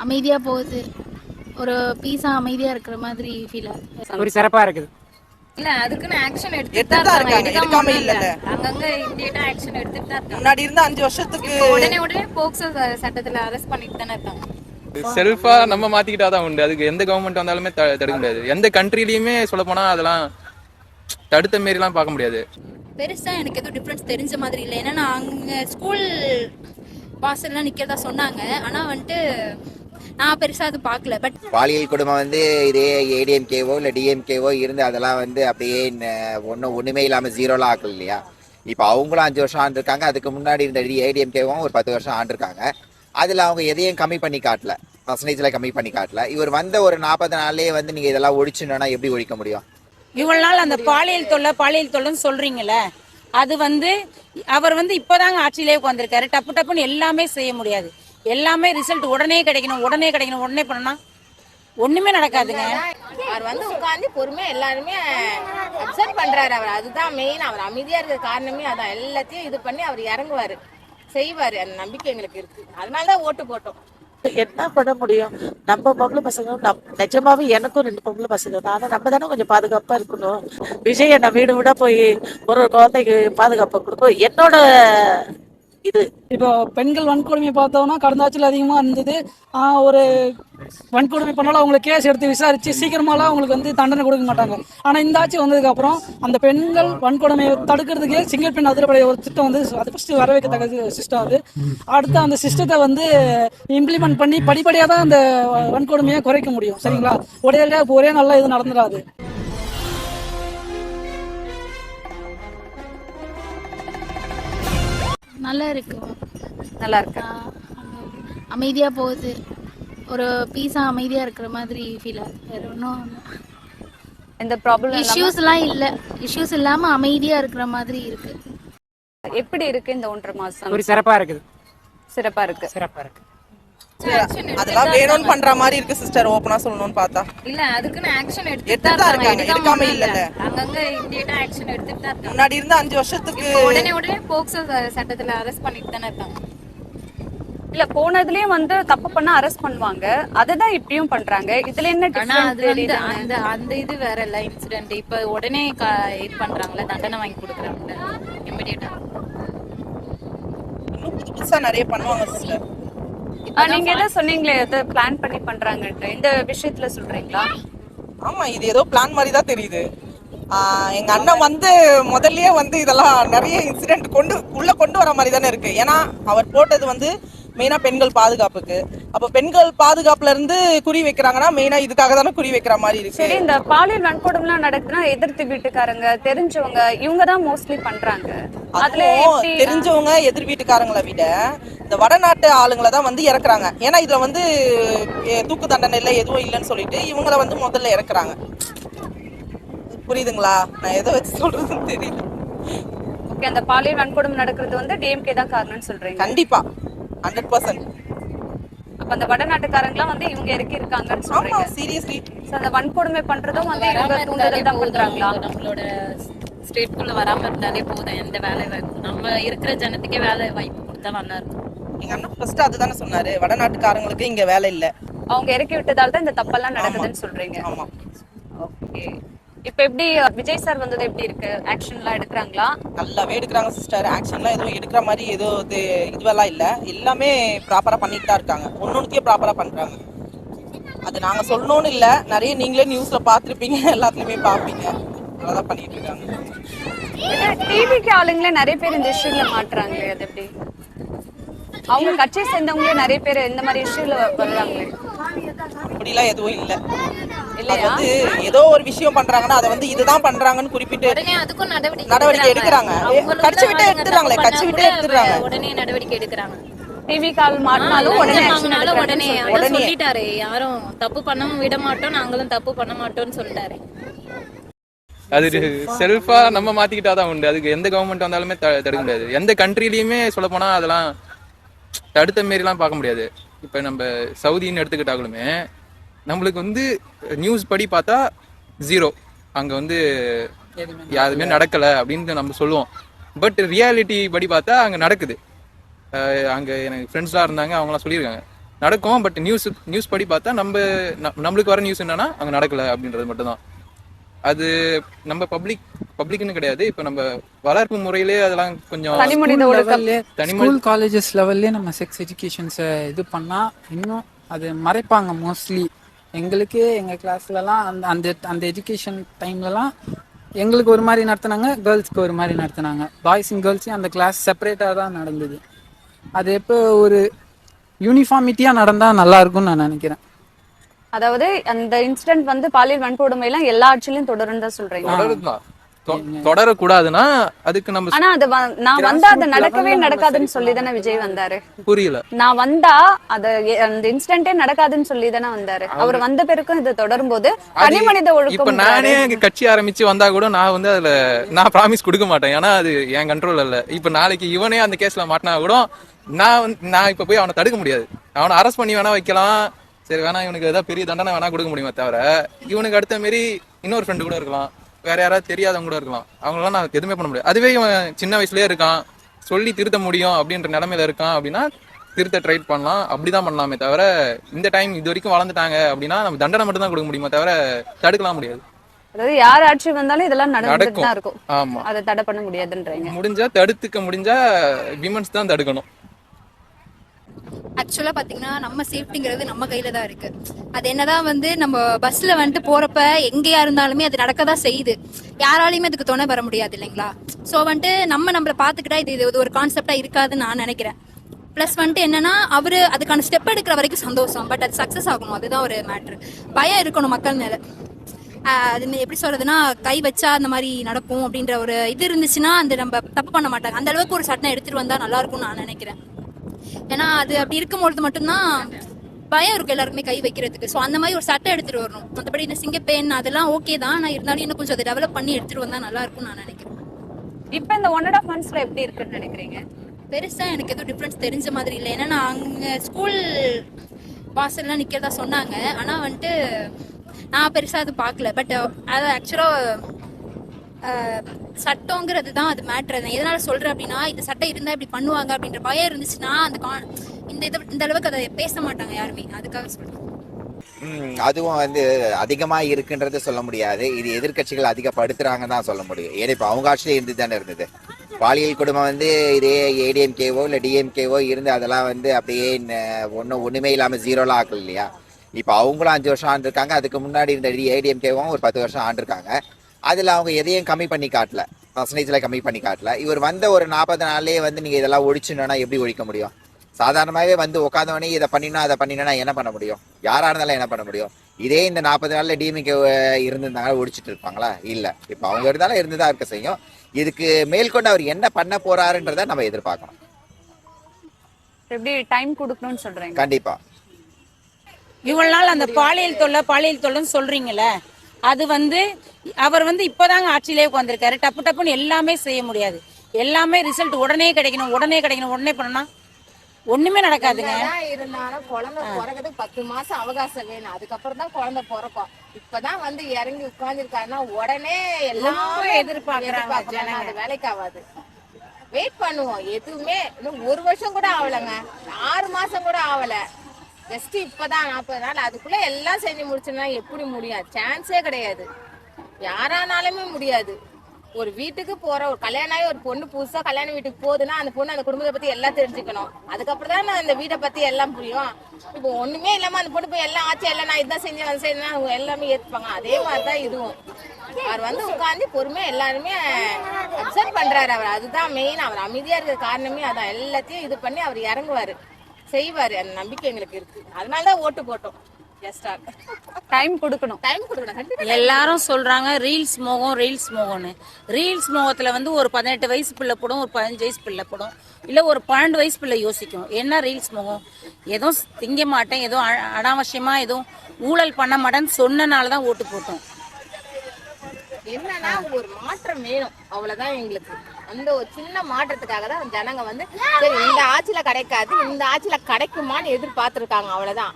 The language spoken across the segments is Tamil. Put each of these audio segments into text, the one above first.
அமைதியாக போகுது. ஒரு பீஸாக அமைதியாக இருக்கிற மாதிரி ஃபீல் ஆகுது. ஒரு சிறப்பாக இருக்குது. இல்ல அதுக்குன்னு ஆக்ஷன் எடுத்துட்டு தான் இருக்காங்க. எடுக்காம இல்ல. அங்கங்க இமிடியேட்டா ஆக்ஷன் எடுத்துட்டு தான் இருக்காங்க. முன்னாடி இருந்த 5 வருஷத்துக்கு உடனே போக்சோ சட்டத்துல அரெஸ்ட் பண்ணிட்டு தானே இருக்காங்க. செல்ஃபா நம்ம மாத்திக்கிட்டாதான் உண்டு. அதுக்கு எந்த கவர்மெண்ட் வந்தாலுமே தடுக்க முடியாது. எந்த கண்ட்ரிலயுமே சொல்ல போனா அதெல்லாம் தடுத்த மாரிலாம் பார்க்க முடியாது. பெருசா எனக்கு எதுவும் டிஃபரன்ஸ் தெரிஞ்ச மாதிரி இல்லை. ஏன்னா நான் அங்க ஸ்கூல் வாசல்லாம் நிக்கிறதா சொன்னாங்க. ஆனா வந்துட்டு நான் பெருசா அது பார்க்கல. பட் பாலியல் குடும்பம் வந்து இதே ஏடிஎம்கேவோ இல்லை டிஎம்கேவோ இருந்து அதெல்லாம் வந்து அப்படியே ஒன்றுமே இல்லாமல் ஜீரோலாம் ஆக்கல இல்லையா. இப்போ அவங்களும் 5 வருஷம் ஆண்டிருக்காங்க. அதுக்கு முன்னாடி இருந்த ஏடிஎம்கேவும் ஒரு 10 வருஷம் ஆண்டிருக்காங்க. அதில் அவங்க எதையும் கம்மி பண்ணி காட்டல, பர்சன்டேஜில் கம்மி பண்ணி காட்டல. இவர் வந்த ஒரு 40 நாள்லேயே வந்து நீங்கள் இதெல்லாம் ஒழிச்சுனா எப்படி ஒழிக்க முடியும்? இவ்வளவு நாள் அந்த பாலியல் தொல்லைன்னு சொல்றீங்களே, அது வந்து அவர் வந்து இப்போதாங்க ஆட்சியிலே உட்காந்துருக்காரு. டப்புன்னு எல்லாமே செய்ய முடியாது. எல்லாமே ரிசல்ட் உடனே கிடைக்கணும் உடனே பண்ணா ஒண்ணுமே நடக்காதுங்க. அவர் வந்து உட்கார்ந்து பொறுமையா எல்லாருமே அப்சர்வ் பண்றாரு. அவர் அதுதான் மெயின். அவர் அமைதியா இருக்கிற காரணமே அதான். எல்லாத்தையும் இது பண்ணி அவர் இறங்குவாரு, செய்வாரு. அந்த நம்பிக்கை எங்களுக்கு இருக்கு. அதனாலதான் ஓட்டு போட்டோம். என்ன பண்ண முடியும்? நம்ம பொம்பளை பசங்க நிஜமாவே எனக்கும் 2 பொம்பளை பசங்க தான். ஆனா நம்ம தானே கொஞ்சம் பாதுகாப்பா இருக்கணும். விஜய் நான் வீடு விட போய் ஒரு குழந்தைக்கு பாதுகாப்பு கொடுக்கும் என்னோட இது. இப்போ பெண்கள் வன்கொடுமை பார்த்தோம்னா கடந்த ஆட்சியில் அதிகமாக இருந்தது. ஒரு வன்கொடுமை பண்ணாலும் அவங்களுக்கு கேஸ் எடுத்து விசாரித்து சீக்கிரமாலாம் அவங்களுக்கு வந்து தண்டனை கொடுக்க மாட்டாங்க. ஆனால் இந்த ஆட்சி வந்ததுக்கப்புறம் அந்த பெண்கள் வன்கொடுமையை தடுக்கிறதுக்கு சிங்கிள் பெண் அதிரப்படை ஒரு திட்டம் வந்து அது ஃபஸ்ட்டு வரவேற்கத்தக்க சிஸ்டம். அது அடுத்து அந்த சிஸ்டத்தை வந்து இம்ப்ளிமெண்ட் பண்ணி படிப்படியாக தான் அந்த வன்கொடுமையை குறைக்க முடியும். சரிங்களா? ஒரே நாளில் இது நடந்துடாது. நல்லா இருக்கு. அமைதியாக போகுது. ஒரு பீஸாக அமைதியாக இருக்கிற மாதிரி ஃபீல் ஆகுது. வேற ஒன்றும் இந்த ப்ராப்ளம் இஷ்யூஸ் இல்லாமல் அமைதியாக இருக்கிற மாதிரி இருக்கு. எப்படி இருக்கு இந்த 1.5 மாசம்? ஒரு சிறப்பாக இருக்குது. சிறப்பா இருக்கு. அதெல்லாம் வேணும்னு பண்ற மாதிரி இருக்கு சிஸ்டர். ஓபனா சொல்லணும்னு பார்த்தா இல்ல அதுக்குன்னு ஆக்ஷன் எடுத்துட்டு தான் இருக்காங்க. எடுக்காம இல்ல. அங்கங்க இமிடியேட்டா ஆக்ஷன் எடுத்துட்டு தான் இருக்காங்க. முன்னாடி இருந்த 5 வருஷத்துக்கு உடனே போக்சோ சட்டத்துல அரெஸ்ட் பண்ணிட்டு தானே இருக்காங்க. இல்ல போனதுலயும் வந்து தப்பு பண்ணா அரெஸ்ட் பண்ணுவாங்க. அததான் இப்படியும் பண்றாங்க. இதுல என்ன டிஃபரன்ஸ்? அந்த இது வேற இல்ல இன்சிடென்ட். இப்ப உடனே இது பண்றாங்கல, தண்டனை வாங்கி கொடுக்குறாங்கல இமிடியேட்டா. இன்னும் புதுசா நிறைய பண்ணுவாங்க சிஸ்டர். நீங்க ஏதோ சொன்னீங்களே ஏதோ பிளான் பண்ணி பண்றாங்கன்னு, இந்த விஷயத்துல சொல்றீங்களா? ஆமா, இது ஏதோ பிளான் மாதிரி தான் தெரியுது. எங்க அண்ணன் வந்து முதல்லயே வந்து இதெல்லாம் நிறைய இன்சிடென்ட் கொண்டு வர மாதிரி தானே இருக்கு. ஏன்னா அவர் போட்டது வந்து மெயினா பெண்கள் பாதுகாப்புக்கு. அப்ப பெண்கள் பாதுகாப்புல இருந்து குறி வைக்கிறாங்கன்னா மெயினா இதுக்காக தானே குறி வைக்கிற மாதிரி இருக்கு. சரி, இந்த பாலியல் வன்கொடுமைலாம் நடக்குதுன்னா எதிர்த்து வீட்டுக்காரங்க, தெரிஞ்சவங்க, இவங்க தான் மோஸ்ட்லி பண்றாங்க. அதுல தெரிஞ்சவங்க எதிர் வீட்டுக்காரங்களை விட இந்த வடநாட்டு ஆளுங்களை தான் வந்து இறக்குறாங்க. ஏன்னா இதுல வந்து தூக்கு தண்டனை இல்லை, எதுவும் இல்லைன்னு சொல்லிட்டு இவங்களை வந்து முதல்ல இறக்குறாங்க. புரியுதுங்களா? நான் எதை வச்சு சொல்றதுன்னு தெரியல. ஓகே, அந்த பாலியல் வன்கொடுமை நடக்கிறது வந்து டிஎம்கே தான் காரணம்னு சொல்றீங்க? கண்டிப்பா 100%. அப்ப அந்த வடநாட்டுக்காரங்கலாம் வந்து இவங்க இறக்கி இருக்காங்கன்னு சொல்றீங்க? சீரியஸ்லி. அந்த வன்கொடுமை பண்றதும் வந்து இவங்க தூண்டுதல் தான் பண்றாங்களா? நம்மளோட ஸ்டேட்குள்ள வராம இருந்தாலே போதும். எந்த வேலை வாய்ப்பு நம்ம இருக்கிற ஜனத்துக்கே வேலை வாய்ப்பு கொடுத்தா நல்லா இருக்கும். எங்க அண்ணா ஃபர்ஸ்ட் அதுதானே சொன்னாரு, வடநாட்டுக்காரங்களுக்கு இங்க வேலை இல்ல, அவங்க இறக்கி விட்டதால தான் இந்த தப்பெல்லாம் நடக்குதுன்னு சொல்றீங்க. ஆமா. ஓகே, இப்ப எப்படி விஜய் சார் வந்தது எப்படி இருக்கு? ஆக்ஷன்லாம் எடுக்கிறாங்களா? நல்லாவே எடுக்கிறாங்க சிஸ்டர். ஆக்ஷன்லாம் எதுவும் எடுக்கிற மாதிரி இதுவெல்லாம் இல்ல. எல்லாமே ப்ராப்பரா பண்ணிட்டு தான் இருக்காங்க. ஒன்னொன்னுக்கே ப்ராப்பரா பண்றாங்க. அது நாங்க சொல்லணும்னு இல்ல, நிறைய நீங்களே நியூஸ்ல பாத்துருப்பீங்க, எல்லாத்துலயுமே பாப்பீங்க. அதான் பண்ணிட்டு இருக்காங்க. டிவிக்கு ஆளுங்களே நிறைய பேர் இந்த இஷ்யூல மாட்டுறாங்களே, அது எப்படி? அவங்க கட்சியை சேர்ந்தவங்களே நிறைய பேர் இந்த மாதிரி இஷ்யூல வர்றாங்களே. அப்படிலாம் எதுவும் இல்ல. வந்து ஏதோ ஒரு விஷயம் பண்றாங்கன்னா அதை வந்து இதுதான் பண்றாங்கன்னு குறிப்பிட்டு நடவடிக்கை எடுக்கிறாங்க. கட்சி விட்டு எடுத்துறாங்க. உடனே நடவடிக்கை எடுக்கிறாங்க. டிவி கால் மாட்டினாலும் உடனே சொல்லிட்டாரு. யாரும் தப்பு பண்ண விட மாட்டோம், நாங்களும் தப்பு பண்ண மாட்டோம்னு சொல்லிட்டாரு. அது செல்ஃபா நம்ம மாத்திக்கிட்டாதான் உண்டு. அதுக்கு எந்த கவர்மெண்ட் வந்தாலுமே தடுக்க முடியாது. எந்த கண்ட்ரிலயுமே சொல்ல போனா அதெல்லாம் தடுத்த மாரிலாம் பார்க்க முடியாது. இப்ப நம்ம சவுதின்னு எடுத்துக்கிட்டாலுமே நம்மளுக்கு வந்து நியூஸ் படி பார்த்தா 0, அங்கே வந்து யாருமே நடக்கலை அப்படின்னு நம்ம சொல்லுவோம். பட் ரியாலிட்டி படி பார்த்தா அங்கே நடக்குது. அங்கே எனக்கு ஃப்ரெண்ட்ஸ்லாம் இருந்தாங்க, அவங்களாம் சொல்லியிருக்காங்க நடக்கும். பட் நியூஸ் படி பார்த்தா நம்மளுக்கு வர நியூஸ் என்னன்னா அங்கே நடக்கல அப்படின்றது மட்டும்தான். அது நம்ம பப்ளிக்னு கிடையாது. இப்போ நம்ம வளர்ப்பு முறையிலே அதெல்லாம் கொஞ்சம் ஸ்கூல் காலேஜஸ் லெவல்லே நம்ம செக்ஸ் எஜுகேஷன்ஸை இது பண்ணால் இன்னும் அது மறைப்பாங்க மோஸ்ட்லி. எங்களுக்கே எங்கள் கிளாஸ்லலாம் அந்த எஜுகேஷன் டைம்லலாம் எங்களுக்கு ஒரு மாதிரி நடத்துனாங்க, கேர்ள்ஸ்க்கு ஒரு மாதிரி நடத்துனாங்க. பாய்ஸ் அண்ட் கேர்ள்ஸையும் அந்த கிளாஸ் செப்பரேட்டாக தான் நடந்தது. அது எப்போ ஒரு யூனிஃபார்மிட்டியாக நடந்தால் நல்லா இருக்கும்னு நான் நினைக்கிறேன். அதாவது அந்த இன்சிடென்ட் வந்து பாலியல் வன்கொடுமை எல்லாம் எல்லா ஆட்சியிலும் தொடருன்னு தான் சொல்றீங்க. தொடரக்கூடாதுன்னா அதுக்கு நம்ம ஆனா அது நான் வந்தா அது நடக்காதுன்னு சொல்லி தானே விஜய் வந்தாரு. புரியல. நான் வந்தா அந்த இன்சிடென்டே நடக்காதுன்னு சொல்லி தானே வந்தாரு. அவர் வந்த பிறகும் இது தொடரும் போது தனி மனித ஒழுக்கம். இப்ப நானே கட்சி ஆரம்பிச்சு வந்தா கூட நான் வந்து அதுல நான் ப்ராமிஸ் கொடுக்க மாட்டேன். ஏன்னா அது என் கண்ட்ரோல் இல்ல. இப்ப நாளைக்கு இவனே அந்த கேஸ்ல மாட்டினா கூட நான் இப்ப போய் அவனை தடுக்க முடியாது. அவனை அரெஸ்ட் பண்ணி வேணா வைக்கலாம், சரி வேணா இவனுக்கு ஏதாவது பெரிய தண்டனை வேணா கொடுக்க முடியுமே தவிர இவனுக்கு அடுத்த மாரி இன்னொரு ஃப்ரெண்டு கூட இருக்கலாம், வேற யாராவது தெரியாதவங்க கூட இருக்கலாம், அவங்களாம் நான் எதுவுமே பண்ண முடியாது. அதுவே இவன் சின்ன வயசுலயே இருக்கான், சொல்லி திருத்த முடியும் அப்படின்ற நிலைமையில இருக்கான் அப்படின்னா திருத்த ட்ரை பண்ணலாம், அப்படிதான் பண்ணலாமே தவிர இந்த டைம் இது வரைக்கும் வளர்ந்துட்டாங்க அப்படின்னா நம்ம தண்டனை மட்டும் தான் கொடுக்க முடியுமே தவிர தடுக்கலாம் முடியாது. அதாவது யார் ஆட்சி வந்தாலும் இதெல்லாம் நடந்துட்டு தான் இருக்கும். ஆமா, அதை தடை பண்ண முடியாதுன்றீங்க. முடிஞ்சா தடுத்துக்க முடிஞ்சா விமன்ஸ் தான் தடுக்கணும். ஆக்சுவலா பாத்தீங்கன்னா நம்ம சேஃப்டிங்கிறது நம்ம கையில தான் இருக்கு. அது என்னதான் வந்து நம்ம பஸ்ல வந்துட்டு போறப்ப எங்கேயா இருந்தாலுமே அது நடக்கதான் செய்யுது. யாராலையுமே அதுக்கு துணை வர முடியாது இல்லைங்களா? சோ வந்துட்டு நம்மள பாத்துக்கிட்டா இது ஒரு கான்செப்டா இருக்காதுன்னு நான் நினைக்கிறேன். பிளஸ் வந்துட்டு என்னன்னா அவரு அதுக்கான ஸ்டெப் எடுக்கிற வரைக்கும் சந்தோஷம், பட் அது சக்சஸ் ஆகணும், அதுதான் ஒரு மேட்ரு. பயம் இருக்கணும் மக்கள் மேல. அது எப்படி சொல்றதுன்னா கை வச்சா அந்த மாதிரி நடக்கும் அப்படின்ற ஒரு இது இருந்துச்சுன்னா அந்த நம்ம தப்பு பண்ண மாட்டாங்க. அந்த அளவுக்கு ஒரு சட்டம் எடுத்துட்டு வந்தா நல்லா இருக்கும்னு நான் நினைக்கிறேன். ஏன்னா அது அப்படி இருக்கும்பொழுது மட்டும்தான் பயம் இருக்கும் எல்லாருக்குமே கை வைக்கிறதுக்கு. ஸோ அந்த மாதிரி ஒரு சட்டம் எடுத்துட்டு வரணும். மற்றபடி இந்த சிங்கப்பெண் அதெல்லாம் ஓகே தான், நான் இருந்தாலும் இன்னும் கொஞ்சம் அதை டெவலப் பண்ணி எடுத்துட்டு வந்தா நல்லா இருக்கும்னு நான் நினைக்கிறேன். இப்போ இந்த 1.5 monthsல எப்படி இருக்குன்னு நினைக்கிறீங்க? பெருசா எனக்கு எதுவும் டிஃப்ரென்ஸ் தெரிஞ்ச மாதிரி இல்லை. ஏன்னா நான் அங்கே ஸ்கூல் வாசல்லாம் நிற்கிறதா சொன்னாங்க, ஆனால் வந்துட்டு நான் பெருசாக அது பார்க்கல. பட் அது ஆக்சுவலாக சட்டங்கிறது தான் அது மேட்ரு. எதனால சொல்றேன் அப்படின்னா இந்த சட்டம் இருந்தா இப்படி பண்ணுவாங்க அப்படின்ற பயம் இருந்துச்சுன்னா இந்த அளவுக்கு அதை பேச மாட்டாங்க யாருமே. அதுக்காக சொல்றேன். அதுவும் வந்து அதிகமா இருக்குன்றது சொல்ல முடியாது. இது எதிர்கட்சிகள் அதிகப்படுத்துறாங்கன்னு தான் சொல்ல முடியும். ஏன்னா இப்போ அவங்க ஆட்சியிலே இருந்து தானே இருந்தது. பாலியல் குடும்பம் வந்து இதே ஏடிஎம்கேவோ இல்லை டிஎம்கேவோ இருந்து அதெல்லாம் வந்து அப்படியே ஒண்ணுமே இல்லாமல் ஜீரோலாம் ஆக்கல இல்லையா? இப்போ அவங்களும் 5 வருஷம் ஆண்டிருக்காங்க. அதுக்கு முன்னாடி இருந்த ஏடிஎம்கேவும் ஒரு 10 வருஷம் ஆண்டிருக்காங்க. அதில் அவங்க எதையும் கம்மி பண்ணி காட்டல, பர்சன்டேஜில் கம்மி பண்ணி காட்டல. இவர் வந்த ஒரு 40 நாள்லேயே வந்து நீங்கள் இதெல்லாம் ஒழிச்சுனா எப்படி ஒழிக்க முடியும்? சாதாரணமாகவே வந்து உட்காந்தவனே இதை பண்ணினா அதை பண்ணினா என்ன பண்ண முடியும்? யாராக இருந்தாலும் என்ன பண்ண முடியும்? இதே இந்த 40 நாளில் டிஎம்கே இருந்திருந்தாங்க ஒழிச்சிட்டு இருப்பாங்களா? இல்லை. இப்போ அவங்க இருந்தாலும் இருந்துதான் இருக்க செய்யும். இதுக்கு மேற்கொண்டு அவர் என்ன பண்ண போறாருன்றதை நம்ம எதிர்பார்க்கணும். எப்படி டைம் கொடுக்கணும்னு சொல்றீங்க? கண்டிப்பா. இவ்வளவு நாள் அந்த பாலியல் தொல்லைன்னு சொல்றீங்களே, அது வந்து அவர் வந்து இப்பதாங்க ஆட்சியிலே உட்காந்துருக்காரு. டப்புன்னு எல்லாமே செய்ய முடியாது. எல்லாமே ரிசல்ட் உடனே கிடைக்கணும் உடனே பண்ணா ஒண்ணுமே நடக்காதுங்க. இருந்தாலும் குழந்தை பிறகுறதுக்கு 10 மாசம் அவகாசம் வேணும். அதுக்கப்புறம் தான் குழந்தை பிறக்கும். இப்பதான் வந்து இறங்கி உட்கார்ந்துருக்காருன்னா உடனே எல்லாமே எதிர்பார்க்கறாங்க. அது வேலைக்கு ஆகாது. வெயிட் பண்ணுவோம். எதுவுமே இன்னும் 1 வருஷம் கூட ஆகலைங்க, 6 மாசம் கூட ஆகல. ஜஸ்ட் இப்பதான் 40 நாள். அதுக்குள்ள எல்லாம் செஞ்சு முடிச்சுன்னா எப்படி முடியாது? சான்ஸே கிடையாது. யாரானாலுமே முடியாது. ஒரு வீட்டுக்கு போற ஒரு கல்யாணம் ஆகி ஒரு பொண்ணு புதுசா கல்யாண வீட்டுக்கு போகுதுன்னா அந்த பொண்ணு அந்த குடும்பத்தை பத்தி எல்லாம் தெரிஞ்சுக்கணும். அதுக்கப்புறம் தான் அந்த வீட்டை பத்தி எல்லாம் புரியும். இப்போ ஒண்ணுமே இல்லாம அந்த பொண்ணு போய் எல்லாம் ஆச்சு, எல்லாம் நான் இதான் செஞ்சேன் அது செய்யணும் அவங்க எல்லாமே ஏத்துப்பாங்க. அதே மாதிரிதான் இதுவும். அவர் வந்து உட்காந்து பொறுமையா எல்லாருமே அப்சர்வ் பண்றாரு. அவர் அதுதான் மெயின். அவர் அமைதியா இருக்கிற காரணமே அதான். எல்லாத்தையும் இது பண்ணி அவர் இறங்குவாரு, செய்வாரு. அந்த நம்பிக்கை எங்களுக்கு இருக்கு. அதனாலதான் ஓட்டு போட்டோம். டைம் கொடுக்கணும். எல்லாரும் சொல்றாங்க ரீல்ஸ் மோகம்னு. ரீல்ஸ் மோகத்துல வந்து ஒரு 18 வயசு பிள்ளை போடும், ஒரு 15 வயசு பிள்ளை போடும், இல்ல ஒரு 12 வயசு பிள்ளை யோசிக்கும். என்ன ரீல்ஸ் மோகம்? எதுவும் திங்க மாட்டேன், எதுவும் அனாவசியமா எதுவும் ஊழல் பண்ண மாட்டேன்னு சொன்னனாலதான் ஓட்டு போட்டோம். என்னன்னா ஒரு மாற்றம் வேணும், அவ்வளவுதான் எங்களுக்கு. அந்த ஒரு சின்ன மாற்றத்துக்காக தான் ஜனங்க வந்து சரி இந்த ஆட்சியில கிடைக்காது, இந்த ஆட்சியில கிடைக்குமான்னு எதிர்பார்த்திருக்காங்க. அவ்வளவுதான்.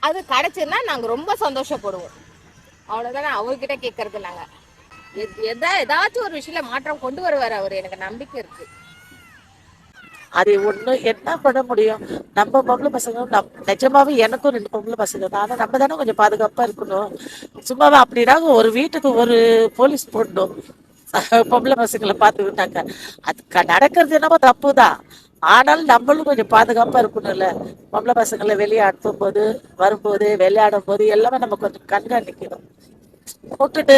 அது கிடைச்சுன்னா நாங்க ரொம்ப சந்தோஷப்படுவோம். அவ்வளவுதானே. அவர்கிட்ட கேட்கறது நாங்க ஏதாச்சும் ஒரு விஷயத்துல மாற்றம் கொண்டு வருவார் அவர். எனக்கு நம்பிக்கை இருக்கு. அது ஒண்ணு என்ன பண்ண முடியும்? நம்ம பொம்பளை பசங்க நிஜமாவே எனக்கும் 2 பொம்பளை பசங்க தான். ஆனா நம்ம தானே கொஞ்சம் பாதுகாப்பா இருக்கணும். சும்மாவே அப்படின்னா ஒரு வீட்டுக்கு ஒரு போலீஸ் போடணும். பொம்பளை பசங்களை பார்த்துக்கிட்டாங்க. அது நடக்கிறது என்னமோ தப்பு தான். ஆனாலும் நம்மளும் கொஞ்சம் பாதுகாப்பா இருக்கணும்ல. பொம்பளை பசங்களை வெளியே அனுப்பும் போது, வரும்போது, விளையாடும் போது எல்லாமே நம்ம கொஞ்சம் கண்காணிக்கணும். விட்டுட்டு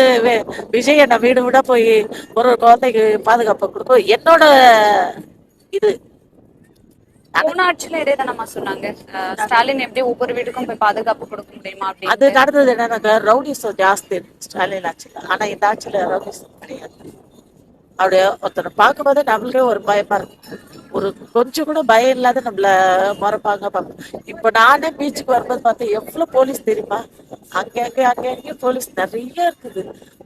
விஜய் என்ன வீடு விட போய் ஒரு குழந்தைக்கு பாதுகாப்பு கொடுக்கும் என்னோட இது. போன ஆட்சியில இதே தானம்மா சொன்னாங்க. ஸ்டாலின் எப்படி ஒவ்வொரு வீட்டுக்கும் போய் பாதுகாப்பு கொடுக்க முடியுமா அது அப்படின்னு. நடந்தது என்னன்னாக்க ரவுடிசம் ஜாஸ்தி ஸ்டாலின் ஆட்சியில். ஆனா இந்த ஆட்சியில ரவுடிசம் கிடையாது. அப்படியே ஒருத்தனை பார்க்கும்போது நம்மளுக்கே ஒரு பயமா இருக்கும். ஒரு கொஞ்சம் கூட பயம் இல்லாத நம்மள மறப்பாங்க பார்ப்போம். இப்ப நானே பீச்சுக்கு வரும்போது பார்த்தேன் எவ்வளவு போலீஸ் தெரியுமா? அங்கே போலீஸ் நிறைய இருக்குது.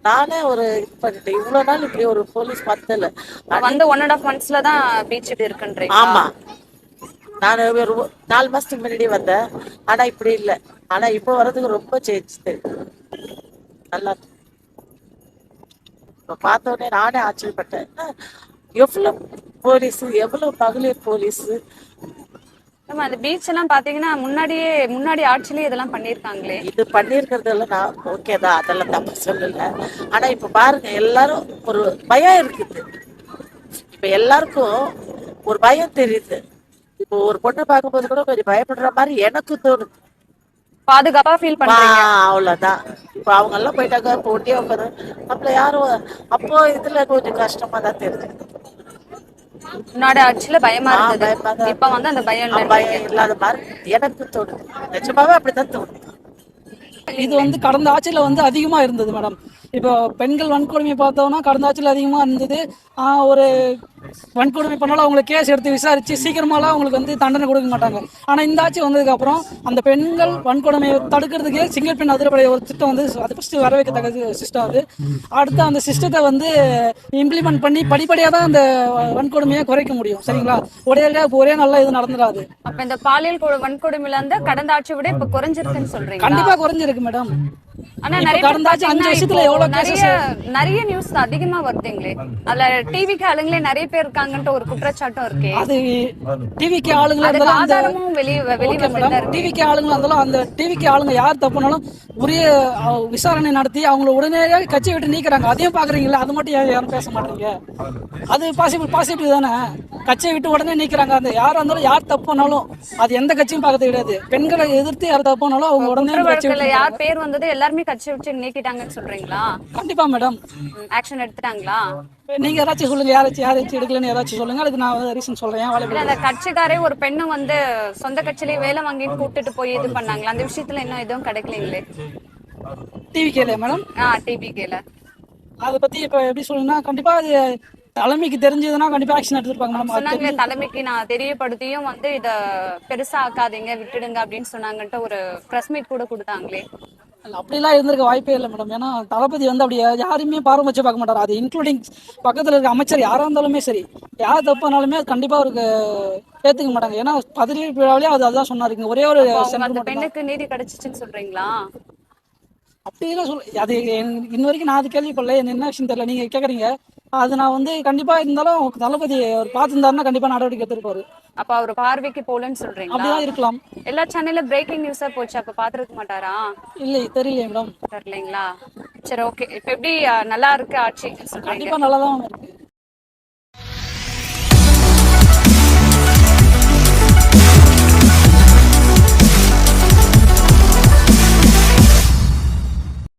நானே ஒரு இது பண்ணிட்டேன். இவ்வளவு நாள் இப்படி ஒரு போலீஸ் பார்த்தல. வந்து 1.5 monthsல தான் பீச் இப்படி இருக்குன்றீங்க. ஆமா, நான் ஒரு 4 மாசத்துக்கு முன்னாடி வந்தேன். ஆனா இப்படி இல்லை. ஆனா இப்போ வர்றதுக்கு ரொம்ப சேஞ்ச் தெரியும். நல்லா இருக்கு. பார்த்த உடனே நானே ஆச்சரியப்பட்டேன். எவ்வளவு போலீஸ், எவ்வளவு மகளிர் போலீஸ். அந்த பீச் எல்லாம் பாத்தீங்கன்னா முன்னாடி ஆட்சியிலேயே இதெல்லாம் பண்ணிருக்காங்களே. இது பண்ணிருக்கிறதெல்லாம் நான் ஓகே தான், அதெல்லாம் தப்பு சொல்லல. ஆனா இப்ப பாருங்க எல்லாரும் ஒரு பயம் இருக்குது. இப்ப எல்லாருக்கும் ஒரு பயம் தெரியுது. இப்போ ஒரு பொண்ணை பார்க்கும்போது கூட கொஞ்சம் பயப்படுற மாதிரி எனக்கு தோணுது. பாதுகாப்பா ஃபீல் பண்றீங்க. அவ்வளவுதான். இப்ப அவங்க எல்லாம் போயிட்டாங்க, போட்டியா உட்காரு நம்மள யாரும். அப்போ இதுல கொஞ்சம் கஷ்டமா தான் தெரிஞ்சது. முன்னாடி ஆட்சியில பயமா இருந்தது, இப்ப வந்து அந்த பயம் இல்லாத மாதிரி எனக்கு தோணுது. நிஜமாவே அப்படித்தான் தோணுது. இது வந்து கடந்த ஆட்சியில வந்து அதிகமா இருந்தது மேடம். இப்போ பெண்கள் வன்கொடுமை பார்த்தோம்னா கடந்த ஆட்சியில் அதிகமாக இருந்தது. ஒரு வன்கொடுமை பண்ணாலும் அவங்களுக்கு கேஸ் எடுத்து விசாரித்து சீக்கிரமாலாம் அவங்களுக்கு வந்து தண்டனை கொடுக்க மாட்டாங்க. ஆனால் இந்த ஆட்சி வந்ததுக்கப்புறம் அந்த பெண்கள் வன்கொடுமையை தடுக்கிறதுக்கு சிங்கிள் பெண் அதிரப்படை ஒரு திட்டம் வந்து அது ஃபஸ்ட்டு வரவேற்கத்தக்க சிஸ்டம். அது அடுத்து அந்த சிஸ்டத்தை வந்து இம்ப்ளிமெண்ட் பண்ணி படிப்படியாக தான் அந்த வன்கொடுமையை குறைக்க முடியும். சரிங்களா? ஒரே நல்ல இது நடந்துடாது. அப்ப இந்த பாலியல் வன்கொடுமையில இருந்து கடந்த ஆட்சியை விட இப்ப குறைஞ்சிருக்குன்னு சொல்றீங்க? கண்டிப்பா குறைஞ்சிருக்கு மேடம். ஆனா நிறைய நியூஸ் அதிகமா வருதுங்களே. அதுல டிவிக்கு ஆளுங்களே நிறைய பேர் இருக்காங்கன்ற ஒரு குற்றச்சாட்டும் இருக்கு. அது டிவிக்கு ஆளுங்க ஆதாரமும் டிவிக்கு ஆளுங்க இருந்தாலும் அந்த டிவிக்கு ஆளுங்க யார் தப்புனாலும் உரிய விசாரணை நடத்தி அவங்கள உடனடியாக கட்சி விட்டு நீக்கிறாங்க. அதையும் பாக்குறீங்களா? அது மட்டும் யாரும் பேச மாட்டீங்க. அது பாசிட்டிவ் தானே. கட்சியை விட்டு உடனே நீக்கிறாங்க. அந்த யாரா இருந்தாலும் யார் தப்புனாலும் அது எந்த கட்சியும் பார்க்கறது கிடையாது. பெண்களை எதிர்த்து யார் தப்புனாலும் அவங்க உடனே யார் பேர் வந்தது எல்லாருமே கட்சி விட்டு நீக்கிட்டாங்கன்னு சொல்றீங்களா? கண்டிப்பா மேடம். ஆக்ஷன் எடுத்துட்டாங்களா? நீங்க ஏதாச்சும் சொல்லுங்க. யாராச்சும் எடுக்கலன்னு ஏதாச்சும் சொல்லுங்க. அதுக்கு நான் ரீசன் சொல்றேன். அந்த கட்சிக்காரே ஒரு பெண்ணு வந்து சொந்த கட்சியிலேயே வேலை வாங்கி கூட்டிட்டு போய் இது பண்ணாங்களா? அந்த விஷயத்துல இன்னும் எதுவும் கிடைக்கலீங்களே. டிவிகேல மேடம். டிவிகேல அதை பத்தி இப்ப எப்படி சொல்லுங்கன்னா கண்டிப்பா அது தலைமைக்கு தெரிஞ்சதுன்னா கண்டிப்பா ஆக்ஷன் எடுத்துருப்பாங்க மேடம். சொன்னாங்களே தலைமைக்கு நான் தெரியப்படுத்தியும் வந்து இத பெருசா ஆக்காதீங்க விட்டுடுங்க அப்படின்னு சொன்னாங்கன்ட்டு ஒரு பிரஸ் மீட் கூட கொடுத்தாங்களே. அப்படிலாம் இருந்திருக்க வாய்ப்பே இல்லை மேடம். ஏன்னா தளபதி வந்து அப்படி யாருமே பாரம்பரியம் பார்க்க மாட்டாரு. அது இன்க்ளூடிங் பக்கத்துல இருக்க அமைச்சர் யாரா இருந்தாலுமே சரி, யார் தப்பானாலுமே அது கண்டிப்பா அவருக்கு ஏத்துக்க மாட்டாங்க. ஏன்னா பதவி விழாவிலே அதுதான் சொன்னாருங்க. ஒரே ஒரு பெண்ணுக்கு நீதி கிடைச்சிச்சுன்னு சொல்றீங்களா? அப்படிலாம் அது இன்ன வரைக்கும் நான் அது கேள்விப்படல. என்ன விஷயம் தெரியல. நீங்க கேக்குறீங்க. அது நான் வந்து கண்டிப்பா இருந்தாலும் தளபதி அவர் பார்த்துருந்தாருன்னா கண்டிப்பா நடவடிக்கை எடுத்திருப்பாரு. அப்ப அவர் பார்வைக்கு போலன்னு சொல்றீங்க? அப்படிதான் இருக்கலாம். எல்லா சேனல்ல பிரேக்கிங் நியூஸா போச்சு. அப்ப பாத்துருக்க மாட்டாரா? இல்லை, தெரியல மேடம். தெரியலீங்களா? சரி, ஓகே. இப்ப எப்படி நல்லா இருக்கு ஆட்சி? கண்டிப்பா நல்லாதான் இருக்கு.